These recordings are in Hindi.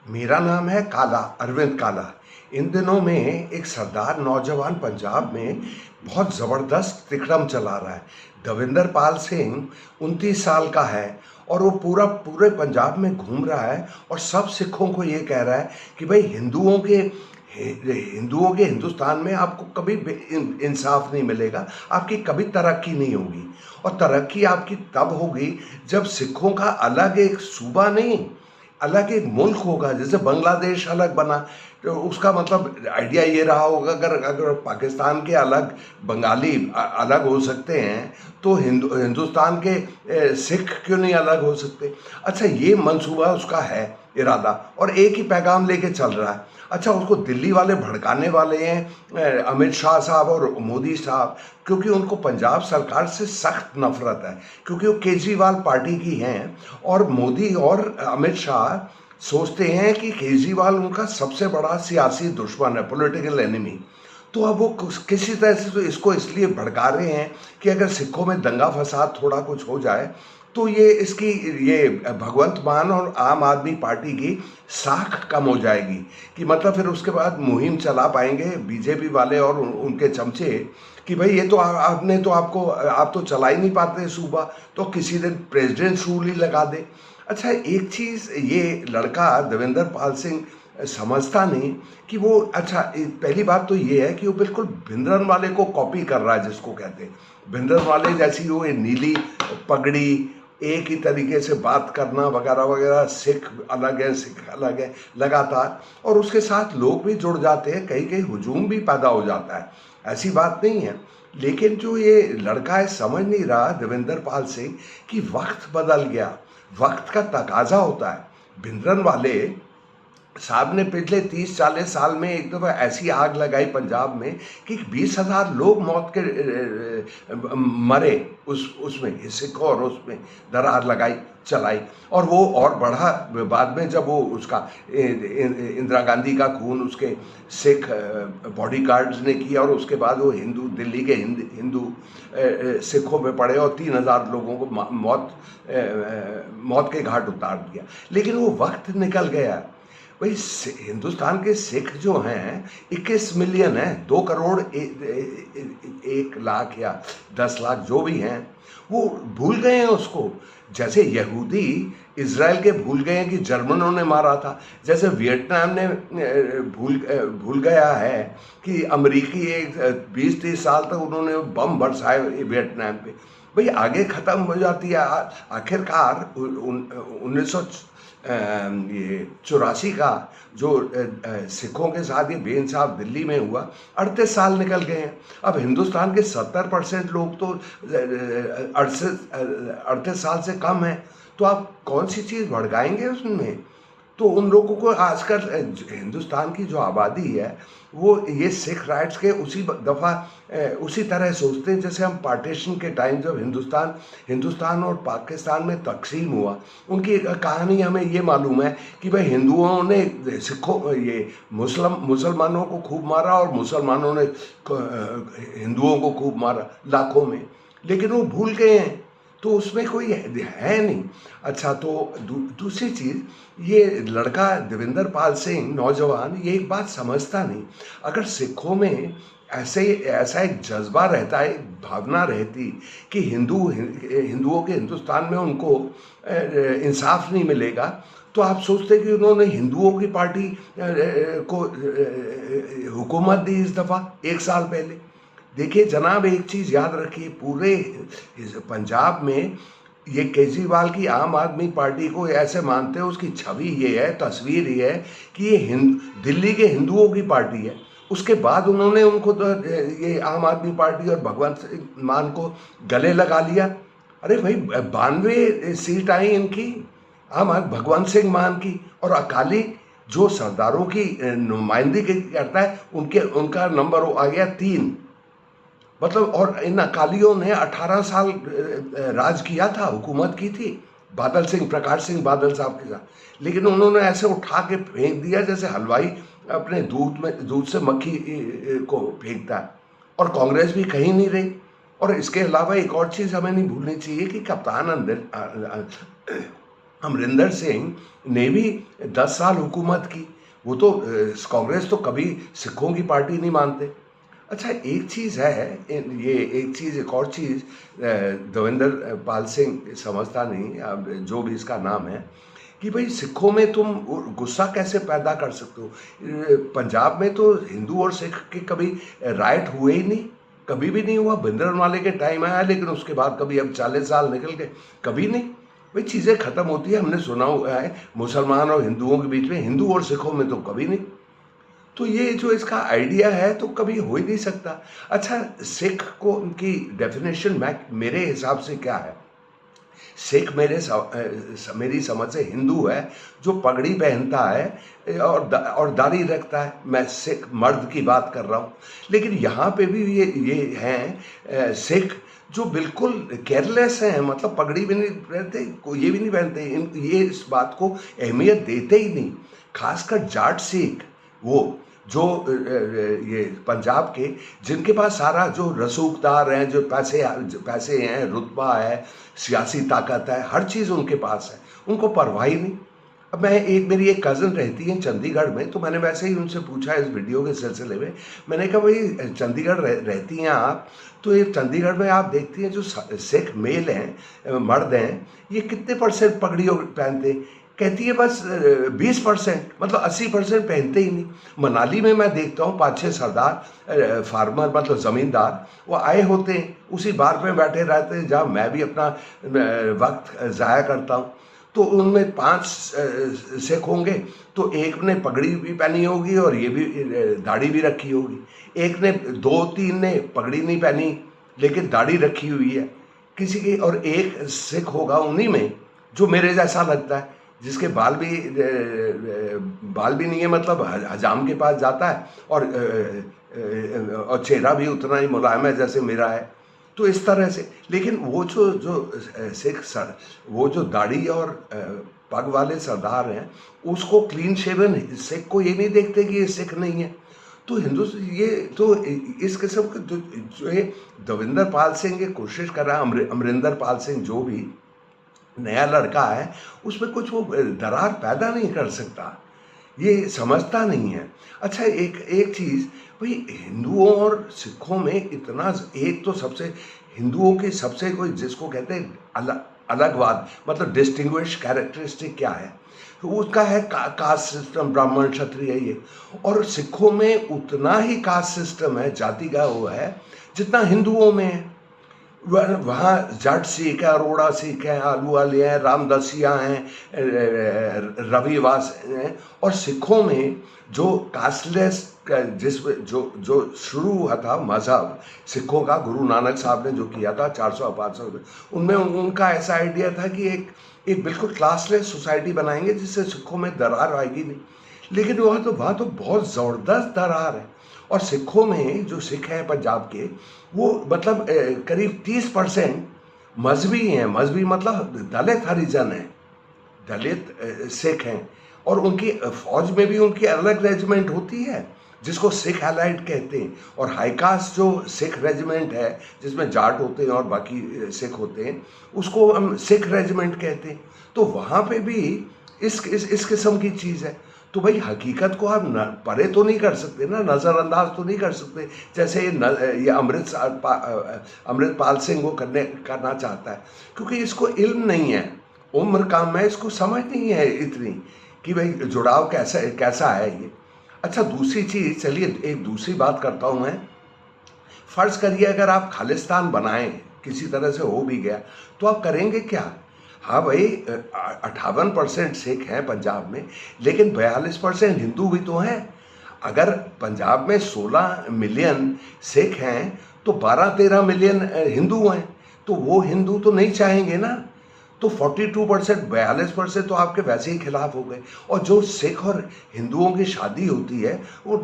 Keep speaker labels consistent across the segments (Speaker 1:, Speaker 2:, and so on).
Speaker 1: मेरा नाम है काला, अरविंद काला। इन दिनों में एक सरदार नौजवान पंजाब में बहुत ज़बरदस्त तिकड़म चला रहा है। दविंदर पाल सिंह 29 साल का है और वो पूरे पंजाब में घूम रहा है और सब सिखों को ये कह रहा है कि भाई हिंदुओं के हिंदुस्तान में आपको कभी इंसाफ नहीं मिलेगा, आपकी कभी तरक्की नहीं होगी। और तरक्की आपकी तब होगी जब सिखों का अलग एक सूबा नहीं, अलग एक मुल्क होगा। जैसे बांग्लादेश अलग बना, तो उसका मतलब आइडिया ये रहा होगा, अगर अगर पाकिस्तान के अलग बंगाली अलग हो सकते हैं तो हिंदुस्तान के सिख क्यों नहीं अलग हो सकते। अच्छा, ये मंसूबा उसका है, इरादा, और एक ही पैगाम लेके चल रहा है। अच्छा, उसको दिल्ली वाले भड़काने वाले हैं अमित शाह साहब और मोदी साहब, क्योंकि उनको पंजाब सरकार से सख्त नफरत है, क्योंकि वो केजरीवाल पार्टी की हैं। और मोदी और अमित शाह सोचते हैं कि केजरीवाल उनका सबसे बड़ा सियासी दुश्मन है, पॉलिटिकल एनिमी। तो अब वो किसी तरह से तो इसको इसलिए भड़का रहे हैं कि अगर सिखों में दंगा फसाद थोड़ा कुछ हो जाए तो ये भगवंत मान और आम आदमी पार्टी की साख कम हो जाएगी। कि मतलब फिर उसके बाद मुहिम चला पाएंगे बीजेपी वाले और उनके चमचे कि भाई ये तो आपने तो आप तो चला ही नहीं पाते सूबा, तो किसी दिन प्रेसिडेंट रूल ही लगा दे। अच्छा, एक चीज़ ये लड़का देवेंद्र पाल सिंह समझता नहीं कि वो, अच्छा पहली बात तो ये है कि वो बिल्कुल भिंडरन वाले को कॉपी कर रहा है, जिसको कहते हैं भिंडरन वाले जैसी वो नीली पगड़ी, एक ही तरीके से बात करना वगैरह वगैरह, सिख अलग है लगातार। और उसके साथ लोग भी जुड़ जाते हैं, कहीं कहीं हुजूम भी पैदा हो जाता है, ऐसी बात नहीं है। लेकिन जो ये लड़का है समझ नहीं रहा देवेंद्र पाल सिंह कि वक्त बदल गया, वक्त का तकाजा होता है। भिंडरन वाले साहब ने पिछले 30-40 साल में एक दफ़ा ऐसी आग लगाई पंजाब में कि 20,000 लोग मौत के मरे। उसमें सिखों और उसमें दरार लगाई चलाई। और वो और बढ़ा बाद में, जब वो उसका इंदिरा गांधी का खून उसके सिख बॉडी गार्ड्स ने किया और उसके बाद वो दिल्ली के हिंदू सिखों में पड़े और 3,000 लोगों को मौत के घाट उतार दिया। लेकिन वो वक्त निकल गया भाई। हिंदुस्तान के सिख जो हैं 21 मिलियन हैं, 2 करोड़ 1 लाख या 10 लाख जो भी हैं, वो भूल गए हैं उसको। जैसे यहूदी इज़राइल के भूल गए हैं कि जर्मनों ने मारा था, जैसे वियतनाम ने भूल गया है कि अमेरिकी एक 20-30 साल तक उन्होंने बम बरसाए वियतनाम पे। भाई आगे ख़त्म हो जाती है। आखिरकार 1984 का जो सिखों के साथ ये बेइंसाफ दिल्ली में हुआ, 38 साल निकल गए हैं। अब हिंदुस्तान के 70% लोग तो 38 साल से कम हैं, तो आप कौन सी चीज़ भड़काएंगे उसमें। तो उन लोगों को आजकल हिंदुस्तान की जो आबादी है वो ये सिख राइट्स के उसी तरह सोचते हैं जैसे हम पार्टीशन के टाइम जब हिंदुस्तान और पाकिस्तान में तकसीम हुआ, उनकी एक कहानी हमें ये मालूम है कि भाई हिंदुओं ने मुसलमानों को खूब मारा और मुसलमानों ने हिंदुओं को खूब मारा लाखों में, लेकिन वो भूल गए हैं, तो उसमें कोई है नहीं। अच्छा, तो दूसरी चीज़, ये लड़का देवेंद्र पाल सिंह नौजवान ये एक बात समझता नहीं। अगर सिखों में ऐसा एक जज्बा रहता है, एक भावना रहती कि हिंदुओं के हिंदुस्तान में उनको इंसाफ नहीं मिलेगा, तो आप सोचते कि उन्होंने हिंदुओं की पार्टी को हुकूमत दी इस दफ़ा 1 साल पहले। देखिए जनाब, एक चीज़ याद रखिए, पूरे पंजाब में ये केजरीवाल की आम आदमी पार्टी को ऐसे मानते हैं, उसकी छवि ये है, तस्वीर ये है कि ये दिल्ली के हिंदुओं की पार्टी है। उसके बाद उन्होंने उनको तो ये आम आदमी पार्टी और भगवंत सिंह मान को गले लगा लिया। अरे भाई, 92 सीट आई इनकी, भगवंत सिंह मान की। और अकाली जो सरदारों की नुमाइंदगी करता है, उनका नंबर आ गया 3। मतलब, और इन अकालियों ने 18 साल राज किया था, हुकूमत की थी प्रकाश सिंह बादल साहब के साथ, लेकिन उन्होंने ऐसे उठा के फेंक दिया जैसे हलवाई अपने दूध से मक्खी को फेंकता है। और कांग्रेस भी कहीं नहीं रही। और इसके अलावा एक और चीज़ हमें नहीं भूलनी चाहिए कि कप्तान अमरिंदर सिंह ने भी 10 साल हुकूमत की। वो तो कांग्रेस तो कभी सिखों की पार्टी नहीं मानते। अच्छा, एक चीज़ है, ये एक चीज़, एक और चीज़ देवेंद्र पाल सिंह समझता नहीं, अब जो भी इसका नाम है, कि भाई सिखों में तुम गुस्सा कैसे पैदा कर सकते हो। पंजाब में तो हिंदू और सिख के कभी राइट हुए ही नहीं, कभी भी नहीं हुआ। भिंडरनवाले के टाइम आया, लेकिन उसके बाद कभी, अब 40 साल निकल गए, कभी नहीं। भाई चीज़ें ख़त्म होती है, हमने सुना हुआ है मुसलमान और हिंदुओं के बीच में, हिंदू और सिखों में तो कभी नहीं। तो ये जो इसका आइडिया है तो कभी हो ही नहीं सकता। अच्छा, सिख को उनकी डेफिनेशन मेरे हिसाब से क्या है, सिख मेरी समझ से हिंदू है जो पगड़ी पहनता है और दाढ़ी रखता है। मैं सिख मर्द की बात कर रहा हूँ। लेकिन यहाँ पे भी ये हैं सिख जो बिल्कुल केयरलेस हैं, मतलब पगड़ी भी नहीं पहनते, ये भी नहीं पहनते, ये इस बात को अहमियत देते ही नहीं। खासकर जाट सिख, वो जो ये पंजाब के, जिनके पास सारा जो रसूखदार हैं, जो पैसे हैं, रुतबा है, सियासी ताकत है, हर चीज़ उनके पास है, उनको परवाह ही नहीं। अब मेरी एक कज़न रहती है चंडीगढ़ में, तो मैंने वैसे ही उनसे पूछा इस वीडियो के सिलसिले में। मैंने कहा, भाई चंडीगढ़ रहती हैं आप, तो ये चंडीगढ़ में आप देखती हैं जो सिख मेल हैं, मर्द हैं, ये कितने परसेंट पगड़ी पहनते हैं? कहती है बस 20%, मतलब 80% पहनते ही नहीं। मनाली में मैं देखता हूँ 5-6 सरदार फार्मर, मतलब ज़मींदार, वो आए होते हैं, उसी बार में बैठे रहते हैं जहाँ मैं भी अपना वक्त ज़ाया करता हूँ। तो उनमें 5 सिख होंगे, तो एक ने पगड़ी भी पहनी होगी और ये भी दाढ़ी भी रखी होगी। एक ने, 2-3 ने पगड़ी नहीं पहनी लेकिन दाढ़ी रखी हुई है किसी की, और एक सिख होगा उन्हीं में जो मेरे जैसा लगता है, जिसके बाल भी नहीं है, मतलब हजाम के पास जाता है, और चेहरा भी उतना ही मुलायम है जैसे मेरा है। तो इस तरह से, लेकिन वो जो सिख सर, वो जो दाढ़ी और पग वाले सरदार हैं, उसको क्लीन शेवन सिख को ये नहीं देखते कि ये सिख नहीं है। तो ये तो इस किस्म के जो ये देवेंद्र पाल सिंह ये कोशिश कर रहा है, अमरिंदर पाल सिंह जो भी नया लड़का है, उसमें कुछ वो दरार पैदा नहीं कर सकता, ये समझता नहीं है। अच्छा, एक चीज़, भाई हिंदुओं और सिखों में इतना, एक तो सबसे, हिंदुओं की सबसे, कोई जिसको कहते हैं अलगवाद, मतलब डिस्टिंग्विश कैरेक्टरिस्टिक क्या है, तो उसका है कास्ट सिस्टम, ब्राह्मण क्षत्रिय ये। और सिखों में उतना ही कास्ट सिस्टम है, जाति का वो है, जितना हिंदुओं में है। वहाँ जाट सिख है, अरोड़ा सिख है, आलू वाले हैं, रामदासिया हैं, रविवास हैं। और सिखों में जो कास्टलेस, जिसमें जो शुरू हुआ था मज़हब सिखों का, गुरु नानक साहब ने जो किया था 400-500 में, उनमें उनका ऐसा आइडिया था कि एक बिल्कुल क्लासलेस सोसाइटी बनाएंगे जिससे सिखों में दरार आएगी नहीं। लेकिन वहाँ तो बहुत ज़बरदस्त दरार है। और सिखों में, जो सिख हैं पंजाब के, वो मतलब करीब 30% मजहबी हैं। मजहबी मतलब दलित हरिजन हैं, दलित सिख हैं। और उनकी फौज में भी उनकी अलग रेजिमेंट होती है जिसको सिख एलाइड कहते हैं। और हाई कास्ट जो सिख रेजिमेंट है, जिसमें जाट होते हैं और बाकी सिख होते हैं, उसको हम सिख रेजिमेंट कहते हैं। तो वहाँ पे भी इस किस्म की चीज़ है। तो भाई हकीकत को आप परे तो नहीं कर सकते ना, नज़रअंदाज तो नहीं कर सकते, जैसे ये अमृतपाल सिंह वो करना चाहता है, क्योंकि इसको इल्म नहीं है, उम्र काम है, इसको समझ नहीं है इतनी कि भाई जुड़ाव कैसा है ये। अच्छा, दूसरी चीज़, चलिए एक दूसरी बात करता हूँ मैं। फ़र्ज़ करिए अगर आप खालिस्तान बनाएं, किसी तरह से हो भी गया, तो आप करेंगे क्या? हाँ भाई, 58% सिख हैं पंजाब में, लेकिन 42% हिंदू भी तो हैं। अगर पंजाब में 16 मिलियन सिख हैं, तो 12-13 मिलियन हिंदू हैं। तो वो हिंदू तो नहीं चाहेंगे ना। तो 42%, 42% तो आपके वैसे ही खिलाफ हो गए। और जो सिख और हिंदुओं की शादी होती है, वो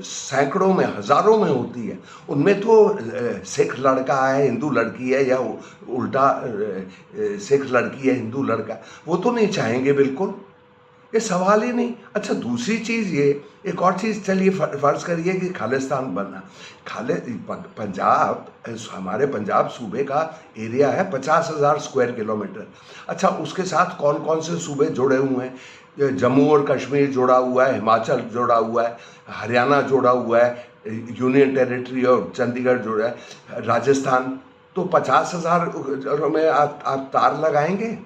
Speaker 1: सैकड़ों में, हज़ारों में होती है। उनमें तो सिख लड़का है, हिंदू लड़की है, या उल्टा सिख लड़की है, हिंदू लड़का, वो तो नहीं चाहेंगे बिल्कुल। ये सवाल ही नहीं। अच्छा, दूसरी चीज़ ये, एक और चीज़, चलिए फ़र्ज़ करिए कि खालिस्तान बना। पंजाब, हमारे पंजाब सूबे का एरिया है 50,000 स्क्वायर किलोमीटर। अच्छा, उसके साथ कौन कौन से सूबे जुड़े हुए हैं? जम्मू और कश्मीर जुड़ा हुआ है, हिमाचल जुड़ा हुआ है, हरियाणा जुड़ा हुआ है, यूनियन टेरिटरी और चंडीगढ़ जुड़ा है, राजस्थान। तो 50,000 में आप तार लगाएंगे,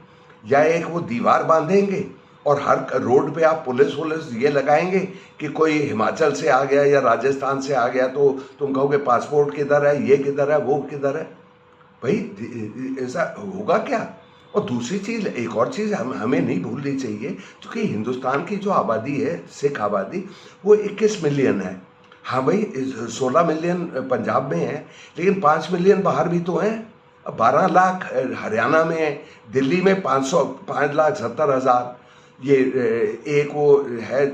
Speaker 1: या एक वो दीवार बांधेंगे और हर रोड पे आप पुलिस वुलिस ये लगाएंगे कि कोई हिमाचल से आ गया या राजस्थान से आ गया तो तुम कहोगे पासपोर्ट किधर है, ये किधर है, वो किधर है? भाई ऐसा होगा क्या? और दूसरी चीज़, एक और चीज़ हमें नहीं भूलनी चाहिए, क्योंकि हिंदुस्तान की जो आबादी है, सिख आबादी, वो 21 मिलियन है। हाँ भाई, 16 मिलियन पंजाब में है, लेकिन 5 मिलियन बाहर भी तो हैं। 12 लाख हरियाणा में है, दिल्ली में 5,70,000, ये एक वो है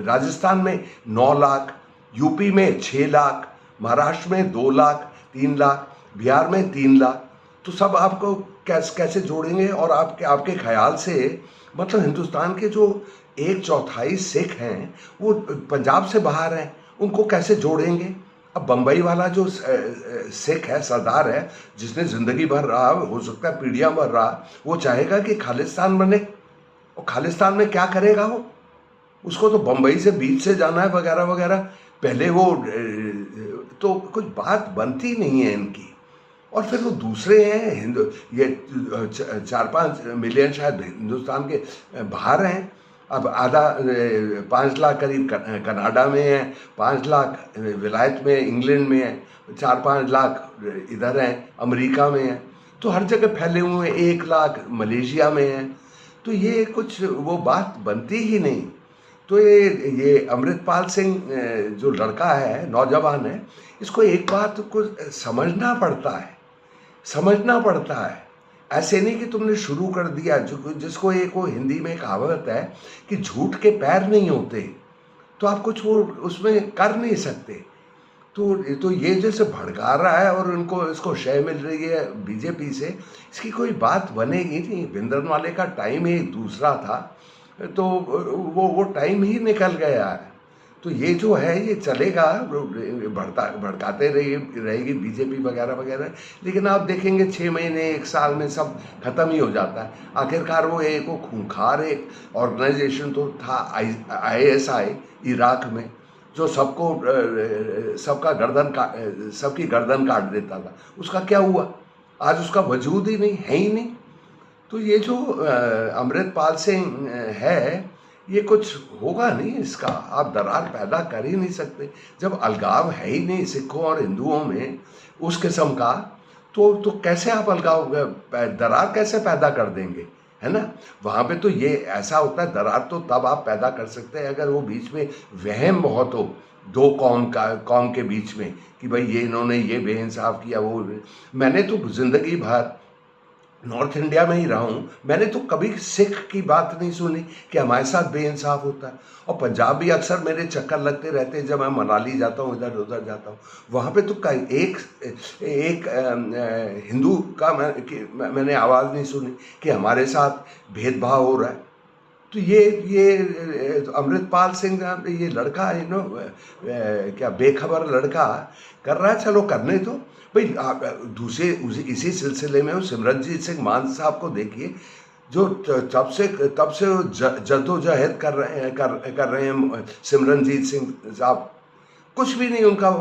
Speaker 1: राजस्थान में 9 लाख, यूपी में 6 लाख, महाराष्ट्र में 2 लाख, 3 लाख, बिहार में 3 लाख। तो सब आपको कैसे जोड़ेंगे? और आपके आपके ख्याल से मतलब हिंदुस्तान के जो 1/4 सिख हैं वो पंजाब से बाहर हैं, उनको कैसे जोड़ेंगे? अब बम्बई वाला जो सिख है, सरदार है, जिसने ज़िंदगी भर रहा, हो सकता है पीढ़ियाँ भर रहा, वो चाहेगा कि खालिस्तान बने। और खालिस्तान में क्या करेगा वो? उसको तो बम्बई से बीच से जाना है वगैरह वगैरह। पहले वो तो कुछ बात बनती नहीं है इनकी। और फिर वो दूसरे हैं हिंदू, ये 4-5 मिलियन शायद हिंदुस्तान के बाहर हैं। अब आधा 5 लाख करीब कनाडा में है, 5 लाख विलायत में, इंग्लैंड में है, 4-5 लाख इधर हैं, अमेरिका में है। तो हर जगह फैले हुए हैं, 1 लाख मलेशिया में है। तो ये कुछ वो बात बनती ही नहीं। तो ये अमृतपाल सिंह जो लड़का है, नौजवान है, इसको एक बात को समझना पड़ता है, समझना पड़ता है। ऐसे नहीं कि तुमने शुरू कर दिया, जो जिसको एक वो हिंदी में कहावत है कि झूठ के पैर नहीं होते, तो आप कुछ वो उसमें कर नहीं सकते। तो ये जैसे भड़का रहा है और उनको इसको शय मिल रही है बीजेपी से, इसकी कोई बात बनेगी नहीं। भिंद्रनवाले का टाइम ही दूसरा था, तो वो टाइम ही निकल गया है। तो ये जो है ये चलेगा, भड़काते रहेगी बीजेपी वगैरह वगैरह, लेकिन आप देखेंगे 6 महीने 1 साल में सब खत्म ही हो जाता है। आखिरकार वो एक वो खूंखार एक ऑर्गेनाइजेशन तो था, ISI इराक में, जो सबकी गर्दन काट देता था। उसका क्या हुआ? आज उसका वजूद ही नहीं है, ही नहीं। तो ये जो अमृतपाल सिंह है, ये कुछ होगा नहीं इसका। आप दरार पैदा कर ही नहीं सकते जब अलगाव है ही नहीं सिखों और हिंदुओं में उस किस्म का। तो कैसे आप अलगाव, दरार कैसे पैदा कर देंगे? है ना? वहाँ पे तो ये ऐसा होता है, दरार तो तब आप पैदा कर सकते हैं अगर वो बीच में वहम बहुत हो, दो कौम के बीच में, कि भाई ये इन्होंने ये बेइंसाफ किया, वो। मैंने तो जिंदगी भर नॉर्थ इंडिया में ही रहा हूँ, मैंने तो कभी सिख की बात नहीं सुनी कि हमारे साथ बेइंसाफ होता है। और पंजाब भी अक्सर मेरे चक्कर लगते रहते हैं, जब मैं मनाली जाता हूँ, इधर उधर जाता हूँ, वहाँ पे तो एक हिंदू का मैंने आवाज़ नहीं सुनी कि हमारे साथ भेदभाव हो रहा है। तो ये अमृतपाल सिंह, ये लड़का क्या बेखबर लड़का कर रहा है, चलो करने दो भाई। इसी सिलसिले में सिमरनजीत सिंह मान साहब को देखिए, जो तब से जद्दोजहद कर रहे हैं सिमरनजीत सिंह साहब। कुछ भी नहीं उनका,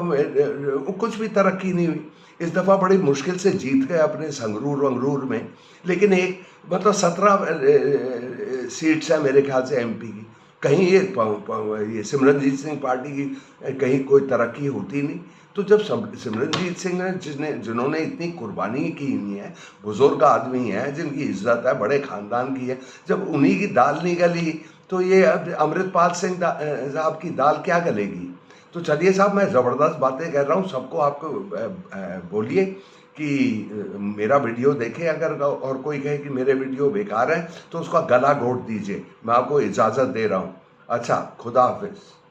Speaker 1: कुछ भी तरक्की नहीं हुई। इस दफ़ा बड़ी मुश्किल से जीत गए अपने संगरूर वंगरूर में, लेकिन एक मतलब 17 सीट्स हैं मेरे ख्याल से MP की। कहीं ये सिमरनजीत सिंह पार्टी की कहीं कोई तरक्की होती नहीं। तो जब सिमरनजीत सिंह जिन्होंने इतनी कुर्बानी की हुई है, बुजुर्ग आदमी है, जिनकी इज्जत है, बड़े ख़ानदान की है, जब उन्हीं की दाल नहीं गली, तो ये अमृतपाल सिंह साहब की दाल क्या गलेगी? तो चलिए साहब, मैं ज़बरदस्त बातें कह रहा हूँ, सबको आपको बोलिए कि मेरा वीडियो देखें। अगर और कोई कहे कि मेरे वीडियो बेकार है तो उसका गला घोट दीजिए, मैं आपको इजाज़त दे रहा हूँ। अच्छा, खुदा हाफिज़।